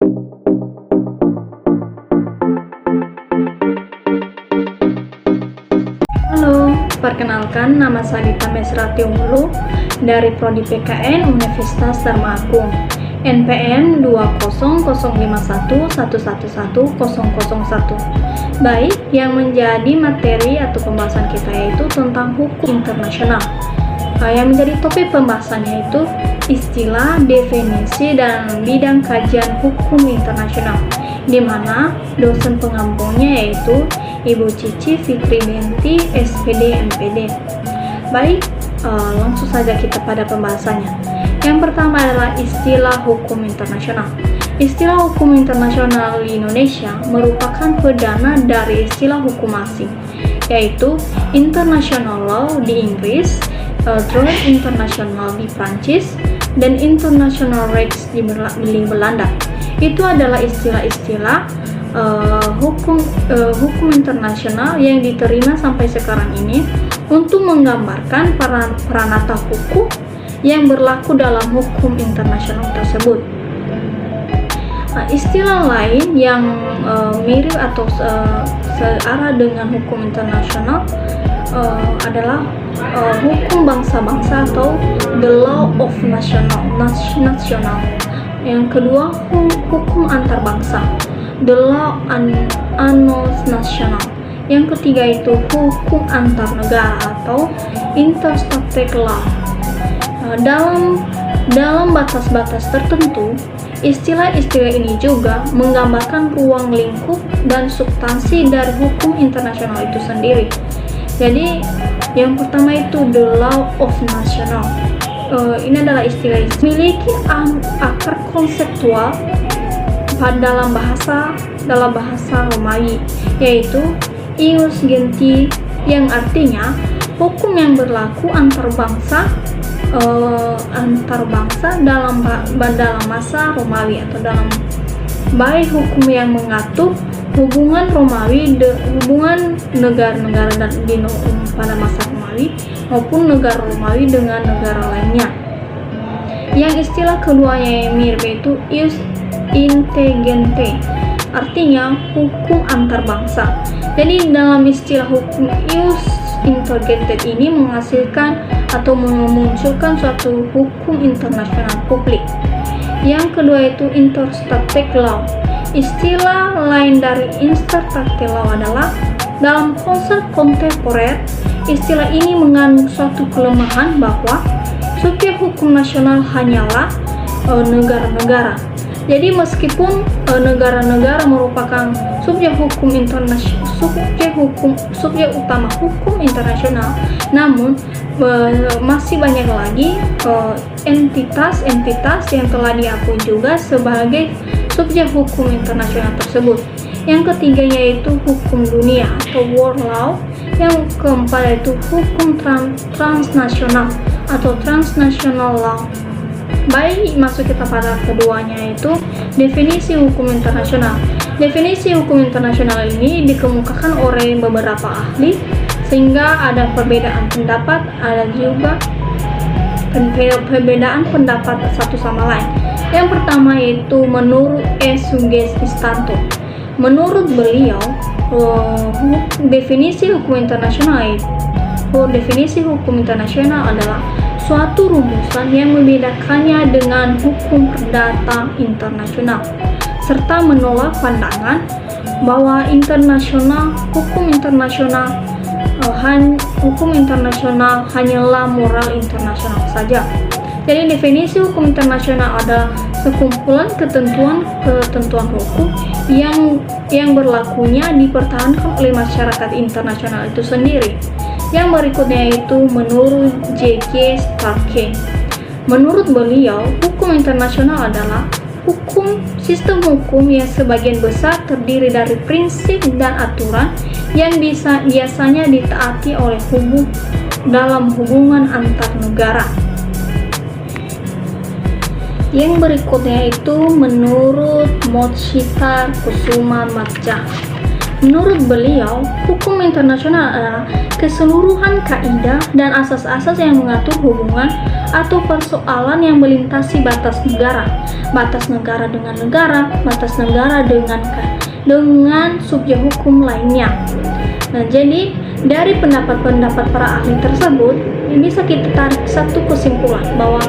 Halo, perkenalkan nama saya Dita Mesrati Unggulu dari Prodi PKN Universitas Dharma Agung, NPM 20051111001. Baik, yang menjadi materi atau pembahasan kita yaitu tentang hukum internasional. Yang menjadi topik pembahasannya itu istilah, definisi, dan bidang kajian hukum internasional, di mana dosen pengampunya yaitu Ibu Cici Fitri Binti, SPD MPD. Baik, langsung saja kita pada pembahasannya. Yang pertama adalah istilah hukum internasional. Istilah hukum internasional di Indonesia merupakan perdana dari istilah hukum asing, yaitu international law di Inggris, droit international di Prancis, dan international rights di Belanda. Itu adalah istilah-istilah hukum internasional yang diterima sampai sekarang ini untuk menggambarkan peranata hukum yang berlaku dalam hukum internasional tersebut. Istilah lain yang mirip atau searah dengan hukum internasional adalah hukum bangsa-bangsa atau the law of national. Yang kedua, hukum antar bangsa, the law annals national. Yang ketiga itu hukum antar negara atau interstate law. Dalam batas-batas tertentu, istilah-istilah ini juga menggambarkan ruang lingkup dan substansi dari hukum internasional itu sendiri. Jadi, yang pertama itu the law of national. Ini adalah istilah yang memiliki akar konseptual dalam bahasa Romawi, yaitu ius genti, yang artinya hukum yang berlaku antar bangsa dalam masa Romawi, atau dalam baik hukum yang mengatur hubungan negara-negara dan pada masa Romawi maupun negara Romawi dengan negara lainnya. Yang istilah keduanya yang mirip yaitu ius integente, artinya hukum antar bangsa. Jadi dalam istilah hukum ius integente ini menghasilkan atau memunculkan suatu hukum internasional publik. Yang kedua itu interstate law. Istilah lain dari interstate law adalah dalam konsep kontemporer, istilah ini mengandung suatu kelemahan bahwa subjek hukum nasional hanyalah negara-negara. Jadi meskipun negara-negara merupakan subjek utama hukum internasional, namun masih banyak lagi entitas-entitas yang telah diakui juga sebagai subjek hukum internasional tersebut. Yang ketiga yaitu hukum dunia atau world law. Yang keempat yaitu hukum transnasional atau transnational law. Baik, masuk kita pada keduanya yaitu definisi hukum internasional. Definisi hukum internasional ini dikemukakan oleh beberapa ahli sehingga ada perbedaan pendapat, ada juga perbedaan pendapat satu sama lain. Yang pertama yaitu menurut E. Sugeng Istanto. Menurut beliau, definisi hukum internasional adalah suatu rumusan yang membedakannya dengan hukum perdata internasional, serta menolak pandangan bahwa hukum internasional hanyalah moral internasional saja. Jadi definisi hukum internasional adalah sekumpulan ketentuan hukum yang berlakunya dipertahankan oleh masyarakat internasional itu sendiri. Yang berikutnya yaitu menurut J.J. Starke. Menurut beliau, hukum internasional adalah sistem hukum yang sebagian besar terdiri dari prinsip dan aturan yang biasanya ditaati oleh dalam hubungan antar negara. Yang berikutnya itu menurut Mochita Kusuma Madja. Menurut beliau, hukum internasional adalah keseluruhan kaidah dan asas-asas yang mengatur hubungan atau persoalan yang melintasi batas negara dengan negara, batas negara dengan subjek hukum lainnya. Nah, jadi dari pendapat-pendapat para ahli tersebut, bisa kita tarik satu kesimpulan bahwa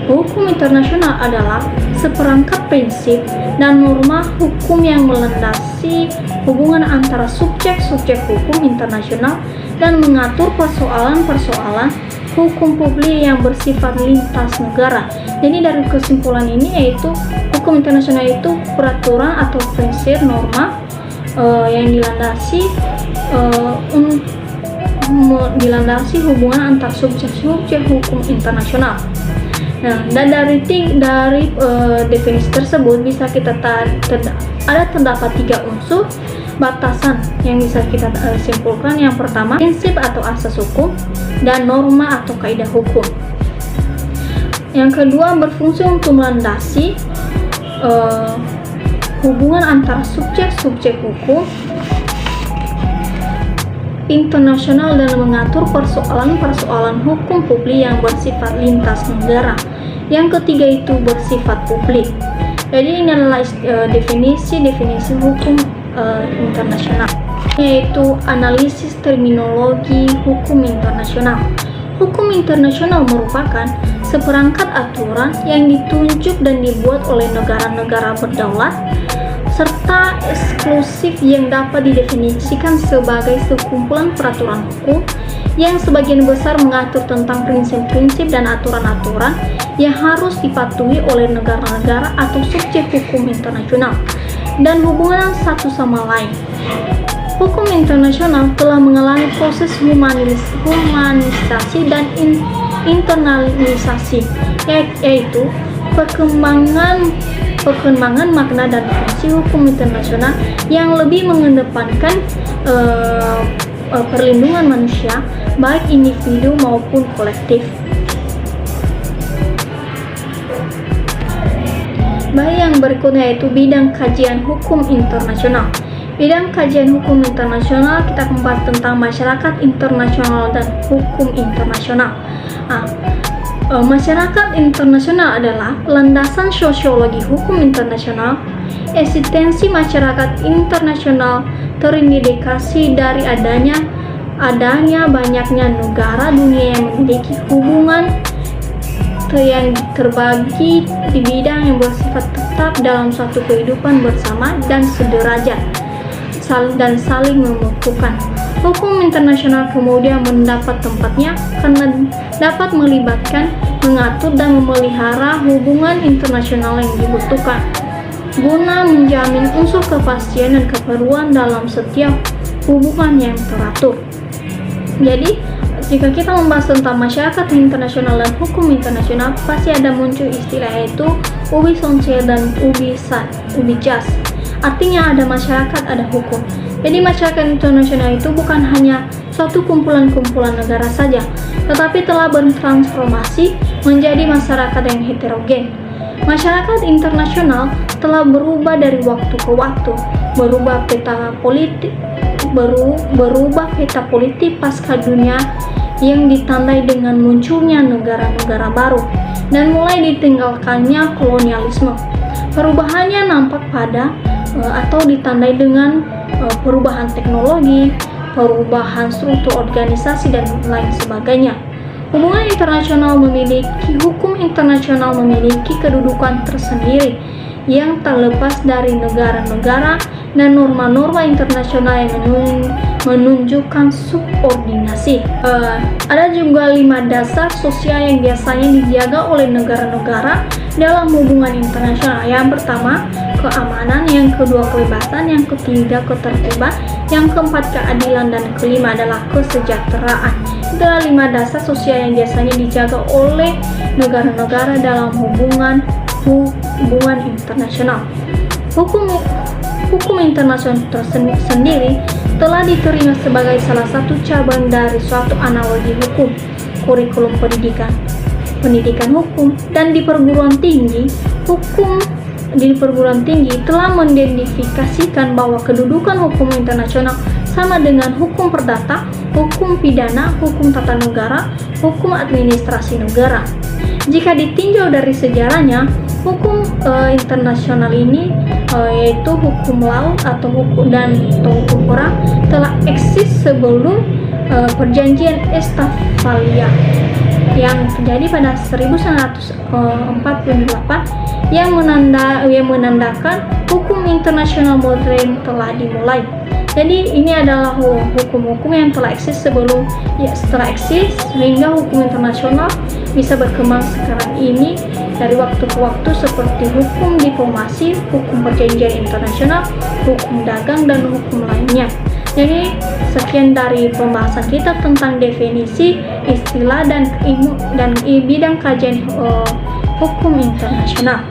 hukum internasional adalah seperangkat prinsip dan norma hukum yang melandasi hubungan antara subjek-subjek hukum internasional dan mengatur persoalan-persoalan hukum publik yang bersifat lintas negara. Jadi dari kesimpulan ini yaitu hukum internasional itu peraturan atau prinsip norma yang dilandasi hubungan antar subjek-subjek hukum internasional. Nah, dan dari definisi tersebut bisa kita terdapat 3 unsur batasan yang bisa kita simpulkan. Yang pertama, prinsip atau asas hukum dan norma atau kaidah hukum. Yang kedua, berfungsi untuk melandasi hubungan antara subjek-subjek hukum internasional dan mengatur persoalan-persoalan hukum publik yang bersifat lintas negara. Yang ketiga itu bersifat publik. Jadi ini adalah definisi hukum internasional, yaitu analisis terminologi hukum internasional. Hukum internasional merupakan seperangkat aturan yang ditunjuk dan dibuat oleh negara-negara berdaulat serta eksklusif yang dapat didefinisikan sebagai sekumpulan peraturan hukum yang sebagian besar mengatur tentang prinsip-prinsip dan aturan-aturan yang harus dipatuhi oleh negara-negara atau subjek hukum internasional dan hubungan satu sama lain. Hukum internasional telah mengalami proses humanisasi dan internalisasi, yaitu perkembangan makna dan fungsi hukum internasional yang lebih mengedepankan perlindungan manusia, baik individu maupun kolektif. Baik, yang berikutnya yaitu bidang kajian hukum internasional. Bidang kajian hukum internasional kita membahas tentang masyarakat internasional dan hukum internasional. Masyarakat internasional adalah landasan sosiologi hukum internasional. Eksistensi masyarakat internasional terindikasi dari adanya banyaknya negara dunia yang memiliki hubungan yang terbagi di bidang yang bersifat tetap dalam suatu kehidupan bersama dan sederajat dan saling membutuhkan. Hukum internasional kemudian mendapat tempatnya karena dapat melibatkan, mengatur, dan memelihara hubungan internasional yang dibutuhkan guna menjamin unsur kepastian dan keperluan dalam setiap hubungan yang teratur. Jadi, jika kita membahas tentang masyarakat internasional dan hukum internasional, pasti ada muncul istilah yaitu ubi sosial dan ubi jas. Artinya ada masyarakat, ada hukum. Jadi masyarakat internasional itu bukan hanya suatu kumpulan-kumpulan negara saja, tetapi telah bertransformasi menjadi masyarakat yang heterogen. Masyarakat internasional telah berubah dari waktu ke waktu, berubah peta politik pasca dunia yang ditandai dengan munculnya negara-negara baru dan mulai ditinggalkannya kolonialisme. Perubahannya nampak pada atau ditandai dengan perubahan teknologi, perubahan struktur organisasi, dan lain sebagainya. Hukum internasional memiliki kedudukan tersendiri yang terlepas dari negara-negara dan norma-norma internasional yang menunjukkan subordinasi. Ada juga 5 dasar sosial yang biasanya dijaga oleh negara-negara dalam hubungan internasional. Yang pertama, keamanan. Yang kedua, kebebasan. Yang ketiga, ketertiban. Yang keempat, keadilan. Dan kelima adalah kesejahteraan. Itulah 5 dasar sosial yang biasanya dijaga oleh negara-negara dalam hubungan internasional. Hukum internasional sendiri telah diterima sebagai salah satu cabang dari suatu analogi hukum, kurikulum pendidikan hukum, dan di perguruan tinggi hukum di perguruan tinggi telah mengidentifikasikan bahwa kedudukan hukum internasional sama dengan hukum perdata, hukum pidana, hukum tata negara, hukum administrasi negara. Jika ditinjau dari sejarahnya, hukum internasional ini yaitu hukum laut atau hukum perang telah eksis sebelum perjanjian Westphalia yang terjadi pada 1948 yang menandakan hukum internasional modern telah dimulai. Jadi ini adalah hukum-hukum yang telah eksis setelah eksis sehingga hukum internasional bisa berkembang sekarang ini dari waktu ke waktu seperti hukum diplomasi, hukum perjanjian internasional, hukum dagang, dan hukum lainnya. Jadi sekian dari pembahasan kita tentang definisi, istilah, dan bidang kajian hukum internasional.